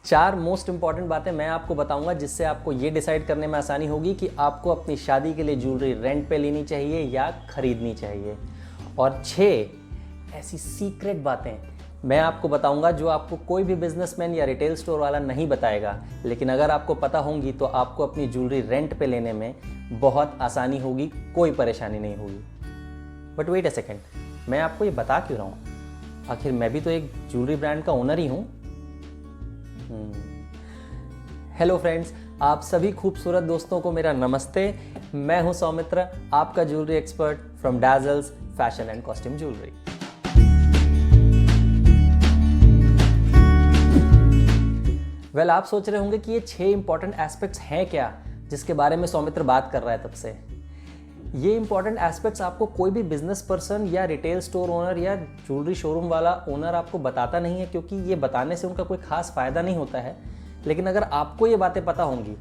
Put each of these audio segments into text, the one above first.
4 most important बातें मैं आपको बताऊंगा जिससे आपको ये डिसाइड करने में आसानी होगी कि आपको अपनी शादी के लिए ज्वेलरी रेंट पे लेनी चाहिए या खरीदनी चाहिए। और 6 ऐसी सीक्रेट बातें मैं आपको बताऊंगा जो आपको कोई भी बिजनेसमैन या रिटेल स्टोर वाला नहीं बताएगा, लेकिन अगर आपको पता होंगी तो आपको अपनी ज्वेलरी रेंट पे लेने में बहुत आसानी होगी, कोई परेशानी नहीं होगी। बट वेट अ सेकेंड, मैं आपको ये बता क्यों रहा हूँ? आखिर मैं भी तो एक ज्वेलरी ब्रांड का ओनर ही हूँ। हेलो फ्रेंड्स, आप सभी खूबसूरत दोस्तों को मेरा नमस्ते। मैं हूं सौमित्र, आपका jewellery expert from Dazzles fashion and costume jewellery. Well, आप सोच रहे होंगे कि ये 6 इंपॉर्टेंट एस्पेक्ट्स हैं क्या जिसके बारे में सौमित्र बात कर रहा है तब से। ये इंपॉर्टेंट एस्पेक्ट्स आपको कोई भी बिजनेस पर्सन या रिटेल स्टोर ओनर या ज्वेलरी शोरूम वाला ओनर आपको बताता नहीं है, क्योंकि ये बताने से उनका कोई खास फायदा नहीं होता है। लेकिन अगर आपको ये बातें पता होंगी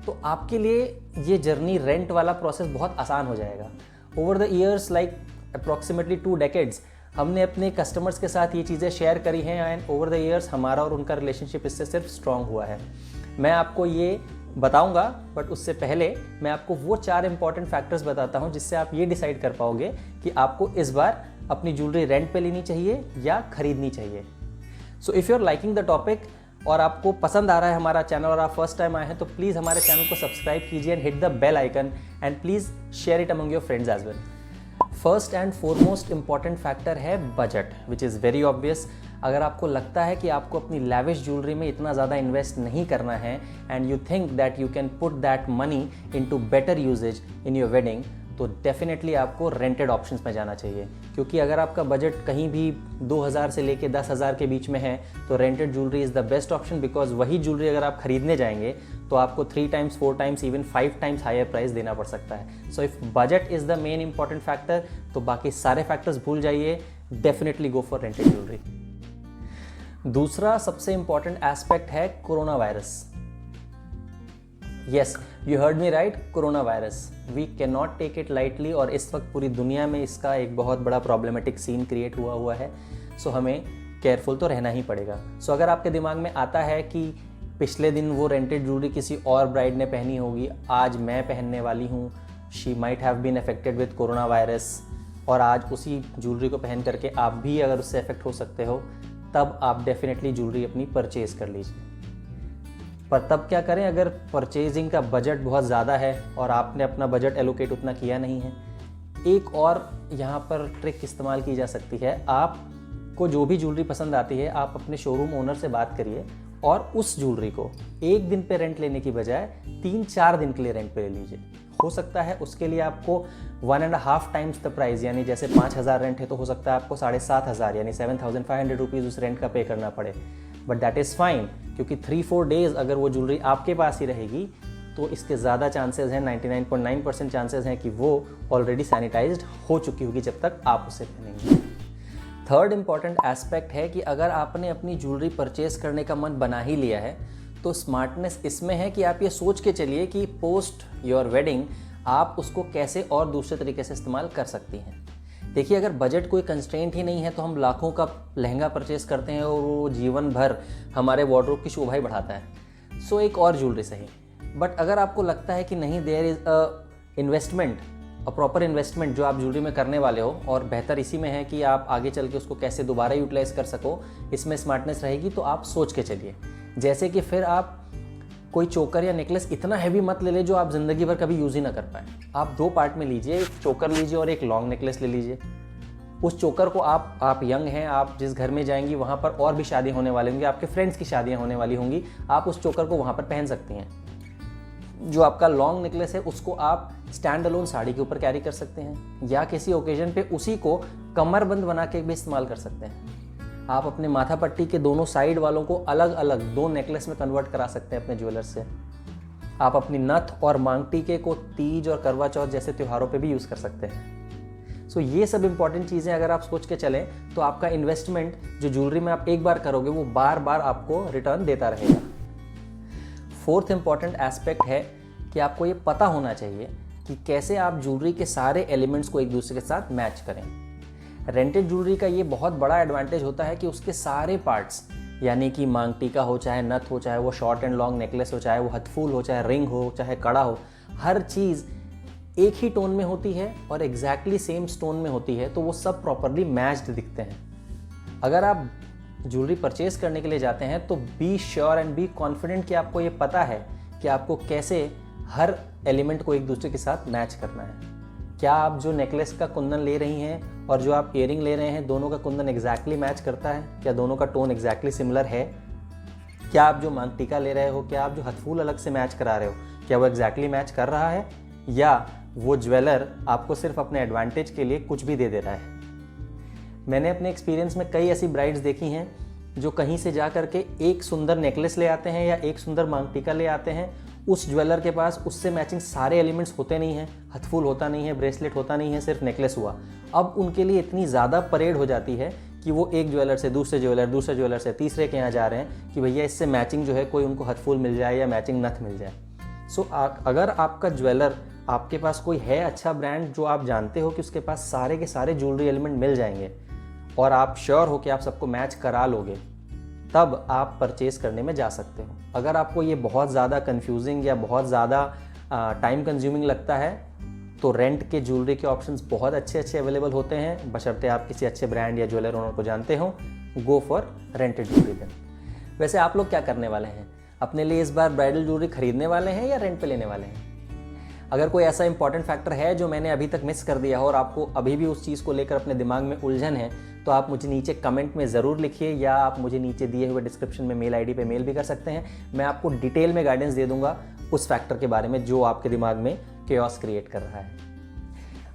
तो आपके लिए ये जर्नी रेंट वाला प्रोसेस बहुत आसान हो जाएगा। Over the years, like approximately 2 decades, हमने अपने कस्टमर्स के साथ ये चीज़ें शेयर करी हैं एंड ओवर द ईयर्स हमारा और उनका रिलेशनशिप इससे सिर्फ स्ट्रांग हुआ है। मैं आपको ये बताऊंगा, बट उससे पहले मैं आपको वो 4 इंपॉर्टेंट फैक्टर्स बताता हूं जिससे आप ये डिसाइड कर पाओगे कि आपको इस बार अपनी ज्वेलरी रेंट पे लेनी चाहिए या खरीदनी चाहिए। So if you are liking the topic और आपको पसंद आ रहा है हमारा चैनल और आप फर्स्ट टाइम आए हैं तो प्लीज़ हमारे चैनल को सब्सक्राइब कीजिए and hit the bell icon and please share it among your friends as well. First and foremost important factor है budget, which is very obvious. अगर आपको लगता है कि आपको अपनी लैविश ज्वेलरी में इतना ज़्यादा इन्वेस्ट नहीं करना है and you think that you can put that money into better usages in your wedding, तो डेफिनेटली आपको रेंटेड ऑप्शंस में जाना चाहिए। क्योंकि अगर आपका बजट कहीं भी 2000 से लेके 10,000 के बीच में है तो rented jewellery is the best option, because वही ज्वेलरी अगर आप खरीदने जाएंगे तो आपको 3 times 4 times even 5 times higher price देना पड़ सकता है। So if budget is the main important factor तो बाकी सारे फैक्टर्स भूल जाइए, definitely go for rented jewellery. दूसरा सबसे इंपॉर्टेंट एस्पेक्ट है corona virus. Yes, you heard me right, corona virus. We can not take it lightly और इस वक्त पूरी दुनिया में इसका एक बहुत बड़ा प्रॉब्लमेटिक सीन क्रिएट हुआ है। सो हमें केयरफुल तो रहना ही पड़ेगा। सो अगर आपके दिमाग में आता है कि पिछले दिन वो रेंटेड ज्वेलरी किसी और ब्राइड ने पहनी होगी, आज मैं पहनने वाली हूँ, she might have been affected with corona virus, और आज उसी ज्वेलरी को पहन करके आप भी अगर उससे अफेक्ट हो सकते हो, तब आप डेफिनेटली ज्वेलरी अपनी परचेज कर लीजिए। पर तब क्या करें अगर परचेजिंग का बजट बहुत ज़्यादा है और आपने अपना बजट एलोकेट उतना किया नहीं है? एक और यहाँ पर ट्रिक इस्तेमाल की जा सकती है। आपको जो भी ज्वेलरी पसंद आती है, आप अपने शोरूम ओनर से बात करिए और उस ज्वेलरी को एक दिन पे रेंट लेने की बजाय 3-4 दिन के लिए रेंट पे ले लीजिए। हो सकता है उसके लिए आपको 1.5 टाइम्स द प्राइस, यानी जैसे 5,000 रेंट है तो हो सकता है आपको 7,500 यानी 7,500 रुपीज़ उस रेंट का पे करना पड़े। बट दैट इज़ फाइन, क्योंकि 3-4 डेज़ अगर वो ज्वेलरी आपके पास ही रहेगी तो इसके ज़्यादा चांसेस हैं, 99.9% चांसेस हैं कि वो ऑलरेडी सैनिटाइज्ड हो चुकी होगी जब तक आप उसे पहनेंगे। थर्ड इंपॉर्टेंट एस्पेक्ट है कि अगर आपने अपनी ज्वेलरी परचेज करने का मन बना ही लिया है तो स्मार्टनेस इसमें है कि आप ये सोच के चलिए कि पोस्ट योर वेडिंग आप उसको कैसे और दूसरे तरीके से इस्तेमाल कर सकती हैं। देखिए, अगर बजट कोई कंस्ट्रेंट ही नहीं है तो हम लाखों का लहंगा परचेस करते हैं और वो जीवन भर हमारे वार्डरोब की शोभा ही बढ़ाता है। सो एक और ज्वेलरी सही। बट अगर आपको लगता है कि नहीं, there is a investment, a proper investment जो आप ज्वेलरी में करने वाले हो, और बेहतर इसी में है कि आप आगे चल के उसको कैसे दोबारा यूटिलाइज कर सको, इसमें स्मार्टनेस रहेगी, तो आप सोच के चलिए। जैसे कि फिर आप कोई चोकर या नेकलेस इतना हैवी मत ले जो आप ज़िंदगी भर कभी यूज़ ही ना कर पाए। आप 2 पार्ट में लीजिए, एक चोकर लीजिए और एक लॉन्ग नेकलेस ले लीजिए। उस चोकर को आप यंग हैं, आप जिस घर में जाएंगी वहाँ पर और भी शादी होने वाली होंगी, आपके फ्रेंड्स की शादियाँ होने वाली होंगी, आप उस चोकर को वहाँ पर पहन सकती हैं। जो आपका लॉन्ग नेकलेस है उसको आप स्टैंड अलोन साड़ी के ऊपर कैरी कर सकते हैं, या किसी ओकेजन पे उसी को कमरबंद बना के भी इस्तेमाल कर सकते हैं। आप अपने माथा पट्टी के दोनों साइड वालों को अलग अलग 2 नेकलेस में कन्वर्ट करा सकते हैं अपने ज्वेलर से। आप अपनी नथ और मांग टीके को तीज और करवा चौथ जैसे त्योहारों पे भी यूज़ कर सकते हैं। सो ये सब इंपॉर्टेंट चीज़ें अगर आप सोच के चलें तो आपका इन्वेस्टमेंट जो ज्वेलरी में आप एक बार करोगे वो बार बार आपको रिटर्न देता रहेगा। फोर्थ इंपॉर्टेंट एस्पेक्ट है कि आपको ये पता होना चाहिए कि कैसे आप ज्वेलरी के सारे एलिमेंट्स को एक दूसरे के साथ मैच करें। रेंटेड ज्वेलरी का ये बहुत बड़ा एडवांटेज होता है कि उसके सारे पार्ट्स यानी कि मांग टीका हो, चाहे नथ हो, चाहे वो शॉर्ट एंड लॉन्ग नेकलेस हो, चाहे वो हथफूल हो, चाहे रिंग हो, चाहे कड़ा हो, हर चीज़ एक ही टोन में होती है और एग्जैक्टली सेम स्टोन में होती है, तो वो सब प्रॉपरली मैच्ड दिखते हैं। अगर आप ज्वेलरी परचेज करने के लिए जाते हैं तो be sure and be confident कि आपको ये पता है कि आपको कैसे हर एलिमेंट को एक दूसरे के साथ मैच करना है। क्या आप जो नेकलेस का कुंदन ले रही हैं और जो आप इयरिंग ले रहे हैं, दोनों का कुंदन एग्जैक्टली मैच करता है? क्या दोनों का टोन एग्जैक्टली सिमिलर है? क्या आप जो मांग टीका ले रहे हो, क्या आप जो हथफूल अलग से मैच करा रहे हो, क्या वो एग्जैक्टली मैच कर रहा है, या वो ज्वेलर आपको सिर्फ अपने एडवांटेज के लिए कुछ भी दे दे रहा है? मैंने अपने एक्सपीरियंस में कई ऐसी ब्राइड्स देखी हैं जो कहीं से जा करके एक सुंदर नेकलेस ले आते हैं या एक सुंदर मांग टीका ले आते हैं, उस ज्वेलर के पास उससे मैचिंग सारे एलिमेंट्स होते नहीं हैं, हथफूल होता नहीं है, ब्रेसलेट होता नहीं है, सिर्फ नेकलेस हुआ। अब उनके लिए इतनी ज़्यादा परेड हो जाती है कि वो एक ज्वेलर से दूसरे ज्वेलर से तीसरे के यहाँ जा रहे हैं कि भैया इससे मैचिंग जो है कोई उनको हथफूल मिल जाए या मैचिंग नथ मिल जाए। सो अगर आपका ज्वेलर, आपके पास कोई है अच्छा ब्रांड जो आप जानते हो कि उसके पास सारे के सारे ज्वेलरी एलिमेंट मिल जाएंगे और आप श्योर हो कि आप सबको मैच करा लोगे, तब आप परचेज करने में जा सकते हो। अगर आपको ये बहुत ज़्यादा कंफ्यूजिंग या बहुत ज़्यादा टाइम कंज्यूमिंग लगता है तो रेंट के ज्वेलरी के ऑप्शंस बहुत अच्छे अवेलेबल होते हैं, बशर्ते आप किसी अच्छे ब्रांड या ज्वेलर ओनर को जानते हो। Go for rented jewellery then. वैसे आप लोग क्या करने वाले हैं? अपने लिए इस बार ब्राइडल ज्वेलरी खरीदने वाले हैं या रेंट पे लेने वाले हैं? अगर कोई ऐसा इंपॉर्टेंट फैक्टर है जो मैंने अभी तक मिस कर दिया हो और आपको अभी भी उस चीज़ को लेकर अपने दिमाग में उलझन है, तो आप मुझे नीचे कमेंट में ज़रूर लिखिए, या आप मुझे नीचे दिए हुए डिस्क्रिप्शन में मेल आईडी पे मेल भी कर सकते हैं। मैं आपको डिटेल में गाइडेंस दे दूंगा उस फैक्टर के बारे में जो आपके दिमाग में केओस क्रिएट कर रहा है।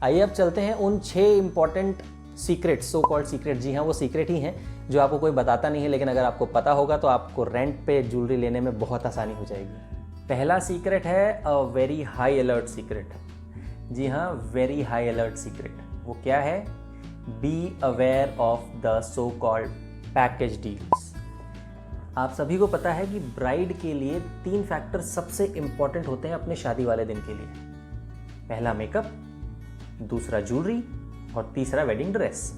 आइए अब चलते हैं उन 6 important secret, so called secret, जी हाँ वो सीक्रेट ही हैं जो आपको कोई बताता नहीं है, लेकिन अगर आपको पता होगा तो आपको रेंट पे ज्वेलरी लेने में बहुत आसानी हो जाएगी। पहला सीक्रेट है a very high alert secret. जी हाँ, वेरी हाई अलर्ट सीक्रेट। वो क्या है? Be aware of the so called package deals. आप सभी को पता है कि ब्राइड के लिए 3 फैक्टर सबसे इंपॉर्टेंट होते हैं अपने शादी वाले दिन के लिए। पहला मेकअप, दूसरा ज्वेलरी और तीसरा वेडिंग ड्रेस।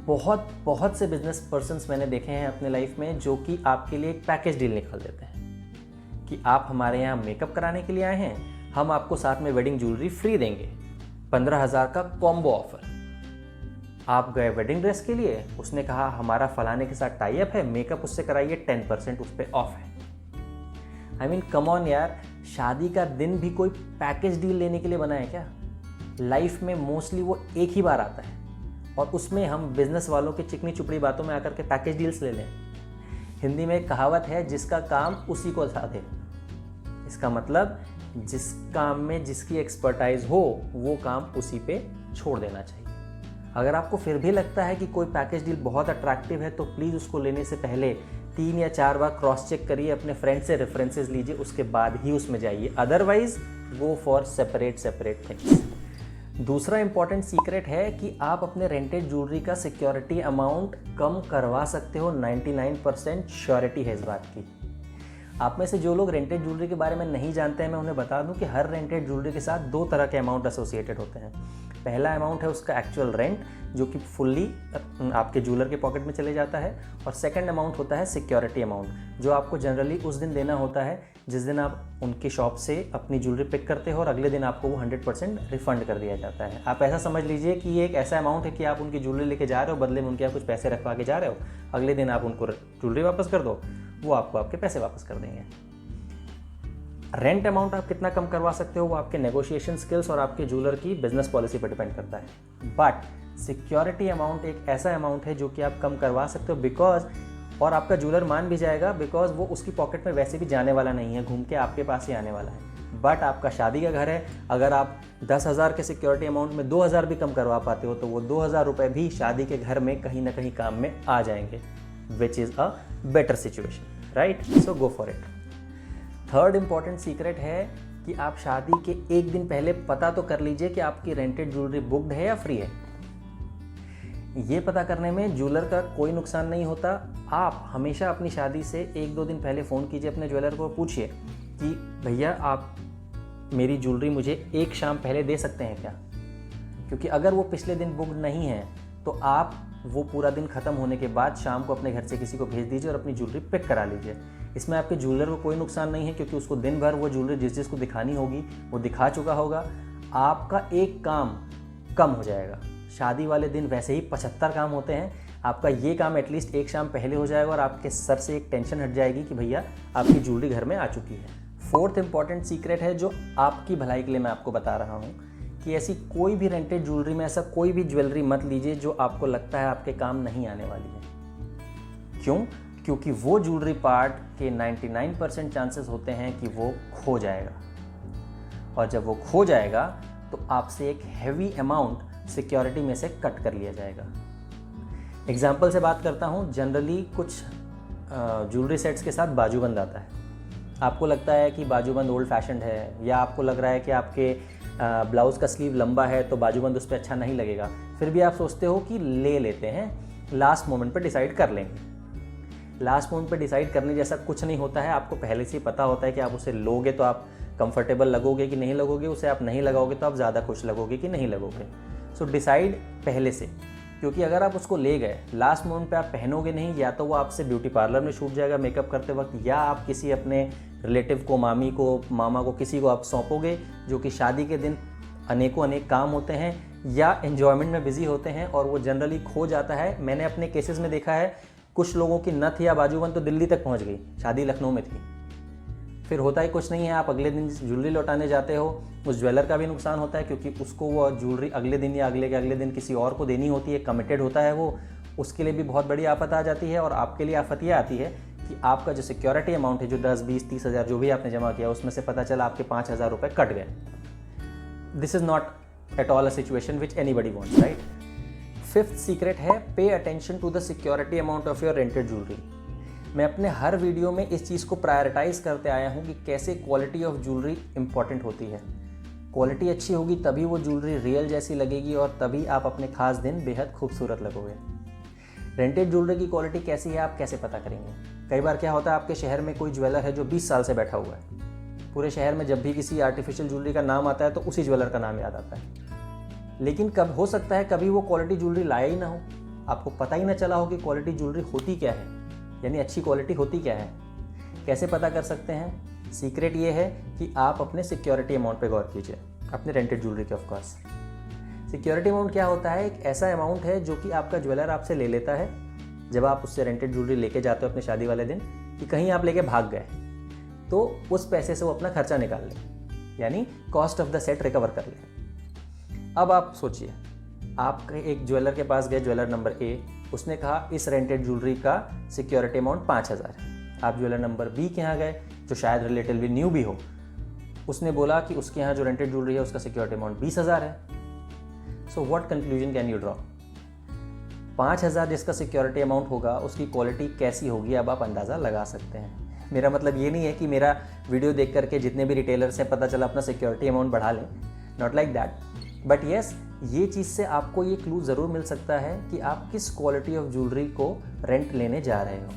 बहुत से बिजनेस पर्सन्स मैंने देखे हैं अपने लाइफ में जो कि आपके लिए एक पैकेज डील निकाल देते हैं कि आप हमारे यहाँ मेकअप कराने के लिए आए हैं, हम आपको साथ में वेडिंग ज्वेलरी फ्री देंगे, 15,000 का कॉम्बो ऑफर। आप गए वेडिंग ड्रेस के लिए, उसने कहा हमारा फलाने के साथ टाई अप है, मेकअप उससे कराइए, 10% उस पर ऑफ है। आई मीन कम ऑन यार, शादी का दिन भी कोई पैकेज डील लेने के लिए बना है क्या? लाइफ में मोस्टली वो एक ही बार आता है और उसमें हम बिजनेस वालों की चिकनी चुपड़ी बातों में आकर के पैकेज डील्स ले लें। हिंदी में एक कहावत है, जिसका काम उसी को साधे। इसका मतलब जिस काम में जिसकी एक्सपर्टाइज हो वो काम उसी पे छोड़ देना चाहिए। अगर आपको फिर भी लगता है कि कोई पैकेज डील बहुत अट्रैक्टिव है तो प्लीज़ उसको लेने से पहले 3 या 4 बार क्रॉस चेक करिए, अपने फ्रेंड से रेफरेंसेस लीजिए, उसके बाद ही उसमें जाइए। Otherwise go for separate things. दूसरा इंपॉर्टेंट सीक्रेट है कि आप अपने रेंटेड ज्वेलरी का सिक्योरिटी अमाउंट कम करवा सकते हो। 99% श्योरिटी है इस बात की। आप में से जो लोग रेंटेड ज्वेलरी के बारे में नहीं जानते हैं, मैं उन्हें बता दूं कि हर रेंटेड ज्वेलरी के साथ 2 तरह के अमाउंट एसोसिएटेड होते हैं। पहला अमाउंट है उसका एक्चुअल रेंट, जो कि फुल्ली आपके ज्वेलर के पॉकेट में चले जाता है, और सेकंड अमाउंट होता है सिक्योरिटी अमाउंट, जो आपको जनरली उस दिन देना होता है जिस दिन आप उनकी शॉप से अपनी ज्वेलरी पिक करते हो, और अगले दिन आपको वो 100% रिफंड कर दिया जाता है। आप ऐसा समझ लीजिए कि ये एक ऐसा अमाउंट है कि आप उनकी ज्वेलरी लेके जा रहे हो, बदले में उनके यहाँ कुछ पैसे रखवा के जा रहे हो, अगले दिन आप उनको ज्वेलरी वापस कर दो, वो आपको आपके पैसे वापस कर देंगे। रेंट अमाउंट आप कितना कम करवा सकते हो वो आपके नेगोशिएशन स्किल्स और आपके ज्वेलर की बिजनेस पॉलिसी पर डिपेंड करता है। बट सिक्योरिटी अमाउंट एक ऐसा अमाउंट है जो कि आप कम करवा सकते हो बिकॉज, और आपका ज्वेलर मान भी जाएगा बिकॉज वो उसकी पॉकेट में वैसे भी जाने वाला नहीं है, घूम के आपके पास ही आने वाला है। बट आपका शादी का घर है, अगर आप 10,000 के सिक्योरिटी अमाउंट में 2,000 भी कम करवा पाते हो तो वो 2,000 रुपये भी शादी के घर में कहीं ना कहीं काम में आ जाएंगे, which is a better situation, right? So go for it. Third important secret है कि आप शादी के एक दिन पहले पता तो कर लीजिए कि आपकी रेंटेड ज्वेलरी बुक्ड है या फ्री है। ये पता करने में ज्वेलर का कोई नुकसान नहीं होता। आप हमेशा अपनी शादी से 1-2 दिन पहले फ़ोन कीजिए अपने ज्वेलर को, पूछिए कि भैया आप मेरी ज्वेलरी मुझे एक शाम पहले दे सकते हैं क्या? क्योंकि अगर वो पिछले दिन बुक्ड नहीं है तो आप वो पूरा दिन ख़त्म होने के बाद शाम को अपने घर से किसी को भेज दीजिए और अपनी ज्वेलरी पिक करा लीजिए। इसमें आपके ज्वेलर को कोई नुकसान नहीं है, क्योंकि उसको दिन भर वो ज्वेलरी जिस जिसको दिखानी होगी वो दिखा चुका होगा। आपका एक काम कम हो जाएगा। शादी वाले दिन वैसे ही 75 काम होते हैं, आपका ये काम एटलीस्ट एक शाम पहले हो जाएगा और आपके सर से एक टेंशन हट जाएगी कि भैया आपकी ज्वेलरी घर में आ चुकी है। फोर्थ इंपॉर्टेंट सीक्रेट है जो आपकी भलाई के लिए मैं आपको बता रहा हूँ कि ऐसी कोई भी रेंटेड ज्वेलरी में ऐसा कोई भी ज्वेलरी मत लीजिए जो आपको लगता है आपके काम नहीं आने वाली है। क्यों? क्योंकि वो ज्वेलरी पार्ट के 99% चांसेस होते हैं कि वो खो जाएगा, और जब वो खो जाएगा तो आपसे एक हैवी अमाउंट सिक्योरिटी में से कट कर लिया जाएगा। एग्जाम्पल से बात करता हूँ। जनरली कुछ ज्वेलरी सेट्स के साथ बाजूबंद आता है। आपको लगता है कि बाजूबंद ओल्ड फैशन्ड है, या आपको लग रहा है कि आपके ब्लाउज़ का स्लीव लंबा है तो बाजूबंद उस पर अच्छा नहीं लगेगा, फिर भी आप सोचते हो कि ले लेते हैं, लास्ट मोमेंट पे डिसाइड कर लेंगे। लास्ट मोमेंट पे डिसाइड करने जैसा कुछ नहीं होता है। आपको पहले से ही पता होता है कि आप उसे लोगे तो आप कंफर्टेबल लगोगे कि नहीं लगोगे, उसे आप नहीं लगाओगे तो आप ज़्यादा खुश लगोगे कि नहीं लगोगे। सो डिसाइड पहले से, क्योंकि अगर आप उसको ले गए लास्ट मोमेंट पे आप पहनोगे नहीं, या तो वो आपसे ब्यूटी पार्लर में छूट जाएगा मेकअप करते वक्त, या आप किसी अपने रिलेटिव को, मामी को, मामा को, किसी को आप सौंपोगे जो कि शादी के दिन अनेक काम होते हैं या एन्जॉयमेंट में बिजी होते हैं, और वो जनरली खो जाता है। मैंने अपने केसेस में देखा है कुछ लोगों की नथ या बाजूबंद तो दिल्ली तक पहुंच गई, शादी लखनऊ में थी। फिर होता ही कुछ नहीं है, आप अगले दिन ज्वेलरी लौटाने जाते हो, उस ज्वेलर का भी नुकसान होता है क्योंकि उसको वो ज्वेलरी अगले दिन या अगले के अगले दिन किसी और को देनी होती है, कमिटेड होता है वो, उसके लिए भी बहुत बड़ी आफत आ जाती है। और आपके लिए आफत यह आती है कि आपका जो सिक्योरिटी अमाउंट है, जो 10, 20, 30 हज़ार जो भी आपने जमा किया, उसमें से पता चला आपके 5,000 रुपये कट गए। This is not at all a situation which anybody wants, right. Fifth secret है pay attention to the security amount of your rented jewellery. मैं अपने हर वीडियो में इस चीज़ को प्रायोरिटाइज करते आया हूँ कि कैसे क्वालिटी ऑफ ज्वेलरी इंपॉर्टेंट होती है। क्वालिटी अच्छी होगी तभी वो ज्वेलरी रियल जैसी लगेगी और तभी आप अपने खास दिन बेहद खूबसूरत लगोगे। रेंटेड ज्वेलरी की क्वालिटी कैसी है आप कैसे पता करेंगे? कई बार क्या होता है, आपके शहर में कोई ज्वेलर है जो 20 साल से बैठा हुआ है, पूरे शहर में जब भी किसी आर्टिफिशियल ज्वेलरी का नाम आता है तो उसी ज्वेलर का नाम याद आता है। लेकिन कब हो सकता है कभी वो क्वालिटी ज्वेलरी लाया ही ना हो, आपको पता ही ना चला हो कि क्वालिटी ज्वेलरी होती क्या है, यानी अच्छी क्वालिटी होती क्या है। कैसे पता कर सकते हैं? सीक्रेट ये है कि आप अपने सिक्योरिटी अमाउंट पे गौर कीजिए, अपने रेंटेड ज्वेलरी के। ऑफ कोर्स सिक्योरिटी अमाउंट क्या होता है? एक ऐसा अमाउंट है जो कि आपका ज्वेलर आपसे ले लेता है जब आप उससे रेंटेड ज्वेलरी लेके जाते हो अपने शादी वाले दिन, कि कहीं आप लेके भाग गए तो उस पैसे से वो अपना खर्चा निकाल ले, यानी cost of the set recover कर ले। अब आप सोचिए, आप एक ज्वेलर के पास गए, ज्वेलर नंबर ए, उसने कहा इस रेंटेड ज्वेलरी का सिक्योरिटी अमाउंट 5,000 है। आप ज्वेलर नंबर बी के यहाँ गए जो शायद रिलेटिवली न्यू भी हो, उसने बोला कि उसके यहाँ जो रेंटेड ज्वेलरी है उसका सिक्योरिटी अमाउंट 20,000 है। So what conclusion can you draw? 5,000 जिसका सिक्योरिटी अमाउंट होगा उसकी क्वालिटी कैसी होगी अब आप अंदाज़ा लगा सकते हैं। मेरा मतलब ये नहीं है कि मेरा वीडियो देख करके जितने भी रिटेलर्स हैं पता चला अपना सिक्योरिटी अमाउंट बढ़ा लें, not like that. But yes, ये चीज़ से आपको ये क्लू ज़रूर मिल सकता है कि आप किस क्वालिटी ऑफ ज्वेलरी को रेंट लेने जा रहे हो,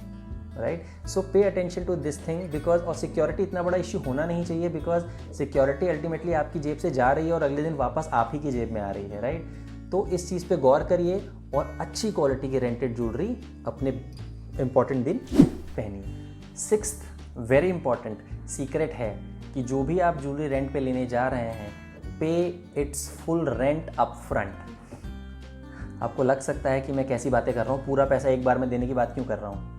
right. So pay attention to this thing because, और सिक्योरिटी इतना बड़ा इश्यू होना नहीं चाहिए, बिकॉज सिक्योरिटी अल्टीमेटली आपकी जेब से जा रही है और अगले दिन वापस आप ही की जेब में आ रही है, राइट। तो इस चीज़ पे गौर करिए और अच्छी क्वालिटी की रेंटेड ज्वेलरी अपने इंपॉर्टेंट दिन पहनिए। सिक्स्थ वेरी इंपॉर्टेंट सीक्रेट है कि जो भी आप ज्वेलरी रेंट पे लेने जा रहे हैं, पे it's full rent up front. आपको लग सकता है कि मैं कैसी बातें कर रहा हूँ, पूरा पैसा एक बार में देने की बात क्यों कर रहा हूँ।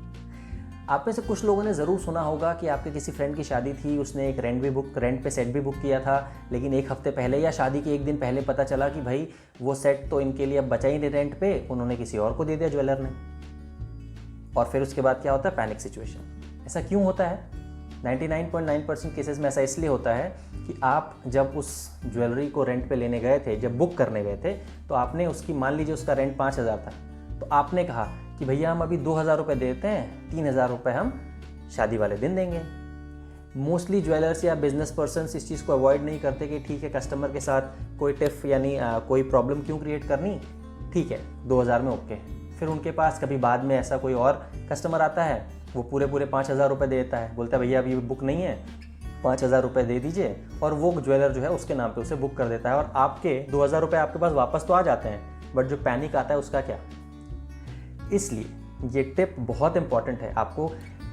आप में से कुछ लोगों ने ज़रूर सुना होगा कि आपके किसी फ्रेंड की शादी थी, उसने एक रेंट पे सेट भी बुक किया था, लेकिन एक हफ्ते पहले या शादी के एक दिन पहले पता चला कि भाई वो सेट तो इनके लिए अब बचा ही नहीं रेंट पे, उन्होंने किसी और को दे दिया ज्वेलर ने। और फिर उसके बाद क्या होता है? Panic situation. ऐसा क्यों होता है? 99.9% केसेस में ऐसा इसलिए होता है कि आप जब उस ज्वेलरी को रेंट पे लेने गए थे, जब बुक करने गए थे, तो आपने उसकी, मान लीजिए उसका रेंट 5,000 था, तो आपने कहा कि भैया हम अभी 2,000 रुपये देते हैं, 3,000 रुपये हम शादी वाले दिन देंगे। मोस्टली ज्वेलर्स या बिजनेस पर्सनस इस चीज़ को अवॉइड नहीं करते कि ठीक है कस्टमर के साथ कोई टिफ यानी कोई प्रॉब्लम क्यों क्रिएट करनी, ठीक है 2,000 में ओके। फिर उनके पास कभी बाद में ऐसा कोई और कस्टमर आता है, वो पूरे 5,000 रुपये देता है, बोलता है भैया अभी बुक नहीं है, 5,000 रुपये दे दीजिए, और वो ज्वेलर जो है उसके नाम पे उसे बुक कर देता है और आपके 2,000 रुपये आपके पास वापस तो आ जाते हैं, बट जो पैनिक आता है उसका क्या? इसलिए ये टिप बहुत इंपॉर्टेंट है। आपको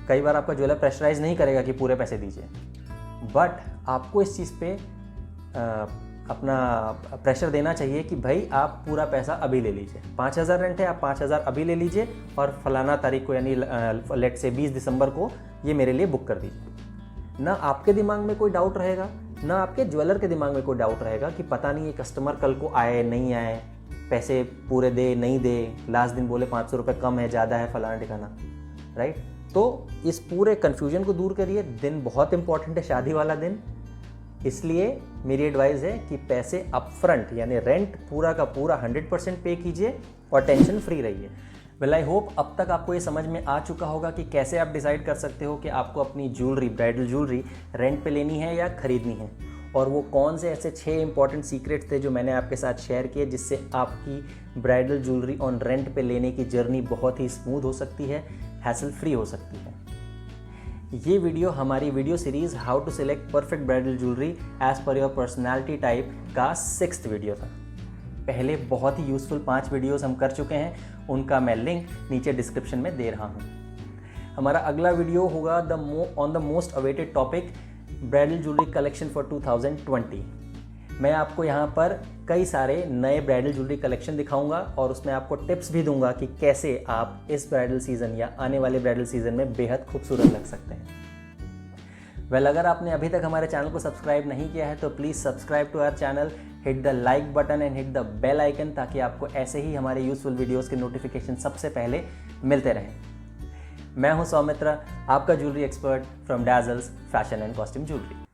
कई बार आपका ज्वेलर प्रेशराइज नहीं करेगा कि पूरे पैसे दीजिए, बट आपको इस चीज़ पे अपना प्रेशर देना चाहिए कि भाई आप पूरा पैसा अभी ले लीजिए। 5,000 रेंट है, आप 5,000 अभी ले लीजिए और फलाना तारीख को यानी लेट से 20 दिसंबर को ये मेरे लिए बुक कर दीजिए। ना आपके दिमाग में कोई डाउट रहेगा, ना आपके ज्वेलर के दिमाग में कोई डाउट रहेगा कि पता नहीं ये कस्टमर कल को आए नहीं आए, पैसे पूरे दे नहीं दे, लास्ट दिन बोले 500 रुपये कम है, ज़्यादा है, फलाना ठिकाना, राइट। तो इस पूरे कन्फ्यूजन को दूर करिए। दिन बहुत इंपॉर्टेंट है, शादी वाला दिन, इसलिए मेरी एडवाइस है कि पैसे अपफ्रंट यानी रेंट पूरा का पूरा 100% पे कीजिए और टेंशन फ्री रहिए। वेल आई होप अब तक आपको ये समझ में आ चुका होगा कि कैसे आप डिसाइड कर सकते हो कि आपको अपनी ज्वेलरी, ब्राइडल ज्वेलरी रेंट पे लेनी है या खरीदनी है, और वो कौन से ऐसे 6 इंपॉर्टेंट सीक्रेट्स थे जो मैंने आपके साथ शेयर किए, जिससे आपकी ब्राइडल ज्वेलरी ऑन रेंट पे लेने की जर्नी बहुत ही स्मूथ हो सकती है, हैसल फ्री हो सकती है। ये वीडियो हमारी video series how to select perfect bridal jewellery as per your personality type का 6th वीडियो था। पहले बहुत ही यूज़फुल 5 वीडियोस हम कर चुके हैं, उनका मैं लिंक नीचे डिस्क्रिप्शन में दे रहा हूँ। हमारा अगला वीडियो होगा on the most awaited topic bridal jewellery collection for 2020। मैं आपको यहाँ पर कई सारे नए ब्राइडल ज्वेलरी कलेक्शन दिखाऊंगा और उसमें आपको टिप्स भी दूंगा कि कैसे आप इस ब्राइडल सीज़न या आने वाले ब्राइडल सीज़न में बेहद खूबसूरत लग सकते हैं। वेल, अगर आपने अभी तक हमारे चैनल को सब्सक्राइब नहीं किया है तो please subscribe to our channel, hit the like button and hit the bell icon, ताकि आपको ऐसे ही हमारे यूजफुल वीडियोज़ के नोटिफिकेशन सबसे पहले मिलते रहें। मैं हूं सौमित्र, आपका jewellery expert from Dazzles fashion and costume jewellery.